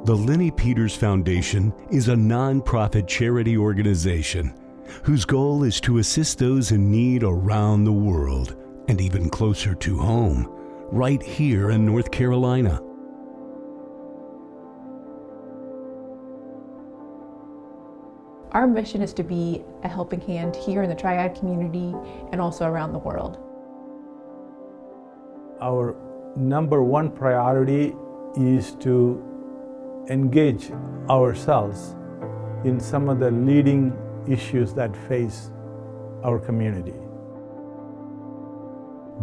The Lenny Peters Foundation is a nonprofit charity organization whose goal is to assist those in need around the world and even closer to home, right here in North Carolina. Our mission is to be a helping hand here in the Triad community and also around the world. Our number one priority is to engage ourselves in some of the leading issues that face our community.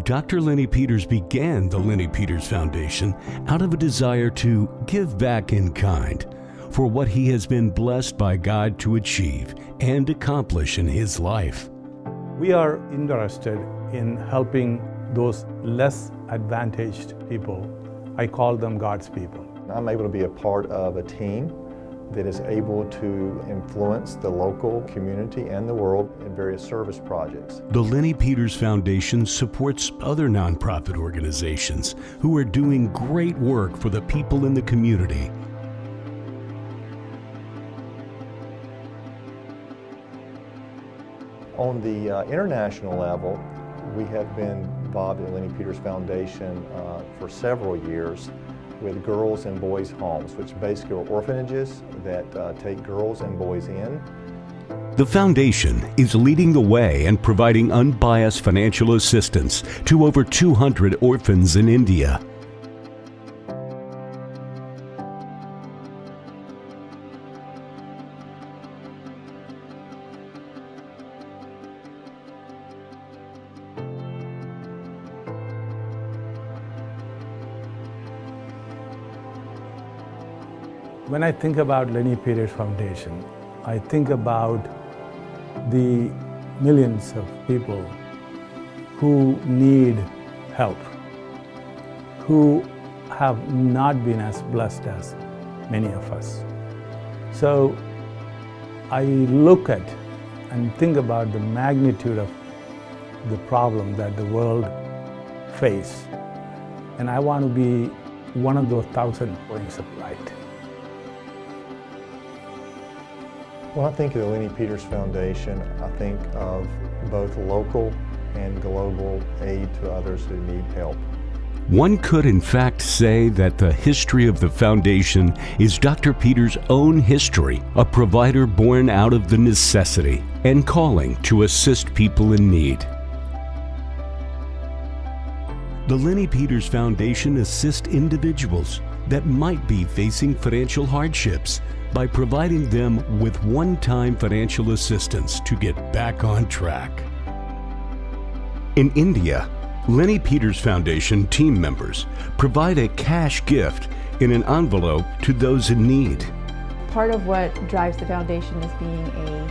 Dr. Lenny Peters began the Lenny Peters Foundation out of a desire to give back in kind for what he has been blessed by God to achieve and accomplish in his life. We are interested in helping those less advantaged people. I call them God's people. I'm able to be a part of a team that is able to influence the local community and the world in various service projects. The Lenny Peters Foundation supports other nonprofit organizations who are doing great work for the people in the community. On the international level, we have been involved in the Lenny Peters Foundation for several years with girls and boys homes, which basically are orphanages that take girls and boys in. The foundation is leading the way and providing unbiased financial assistance to over 200 orphans in India. When I think about Lenny Peters Foundation, I think about the millions of people who need help, who have not been as blessed as many of us. So I look at and think about the magnitude of the problem that the world faces, and I want to be one of those 1,000 points of light. When I think of the Lenny Peters Foundation, I think of both local and global aid to others who need help. One could in fact say that the history of the foundation is Dr. Peters' own history, a provider born out of the necessity and calling to assist people in need. The Lenny Peters Foundation assists individuals that might be facing financial hardships by providing them with one-time financial assistance to get back on track. In India, Lenny Peters Foundation team members provide a cash gift in an envelope to those in need. Part of what drives the foundation is being a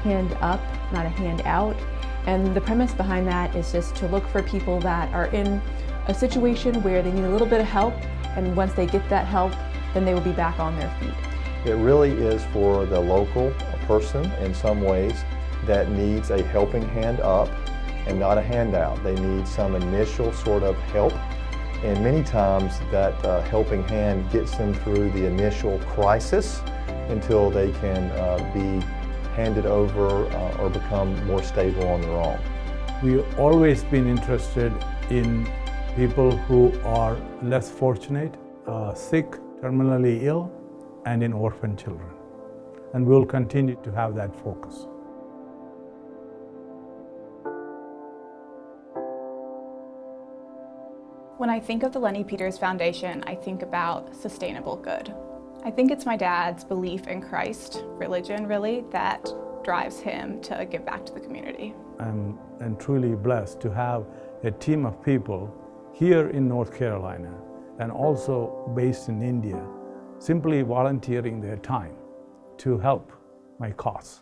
hand up, not a hand out. And the premise behind that is just to look for people that are in a situation where they need a little bit of help, and once they get that help, then they will be back on their feet. It really is for the local person in some ways that needs a helping hand up and not a handout. They need some initial sort of help, and many times that helping hand gets them through the initial crisis until they can be handed over or become more stable on their own. We've always been interested in people who are less fortunate, sick, terminally ill, and in orphan children. And we'll continue to have that focus. When I think of the Lenny Peters Foundation, I think about sustainable good. I think it's my dad's belief in Christ, religion really, that drives him to give back to the community. I'm truly blessed to have a team of people here in North Carolina and also based in India, simply volunteering their time to help my cause.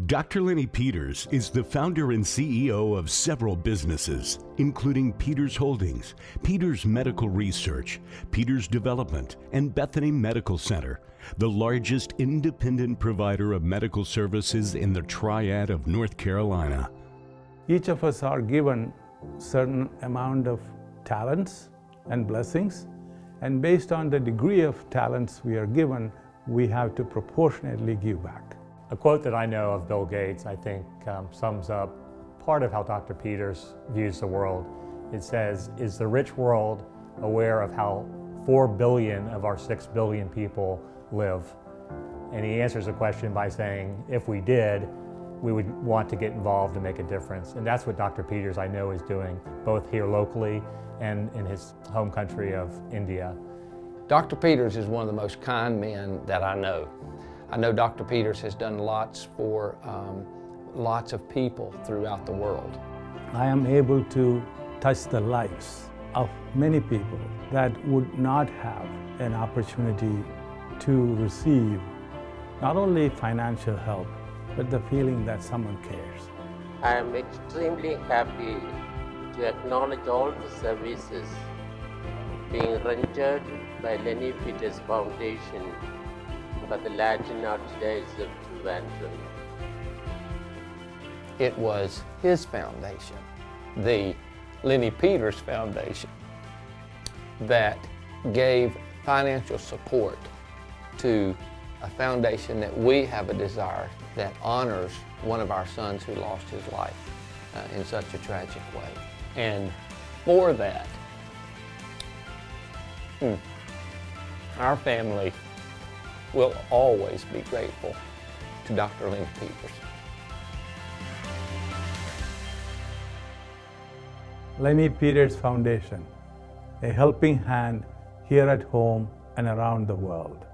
Dr. Lenny Peters is the founder and CEO of several businesses, including Peters Holdings, Peters Medical Research, Peters Development, and Bethany Medical Center, the largest independent provider of medical services in the Triad of North Carolina. Each of us are given certain amount of talents and blessings, And based on the degree of talents we are given, we have to proportionately give back. A quote that I know of Bill Gates, I think, sums up part of how Dr. Peters views the world. It says, "Is the rich world aware of how 4 billion of our 6 billion people live?" And he answers the question by saying, if we did, we would want to get involved and make a difference. And that's what Dr. Peters, I know, is doing, both here locally and in his home country of India. Dr. Peters is one of the most kind men that I know. I know Dr. Peters has done lots for lots of people throughout the world. I am able to touch the lives of many people that would not have an opportunity to receive not only financial help, but the feeling that someone cares. I am extremely happy to acknowledge all the services being rendered by Lenny Peters Foundation for the Latin Archdiocese of Trivandrum. It was his foundation, the Lenny Peters Foundation, that gave financial support to a foundation that we have a desire that honors one of our sons who lost his life in such a tragic way. And for that, our family will always be grateful to Dr. Lenny Peters. Lenny Peters Foundation, a helping hand here at home and around the world.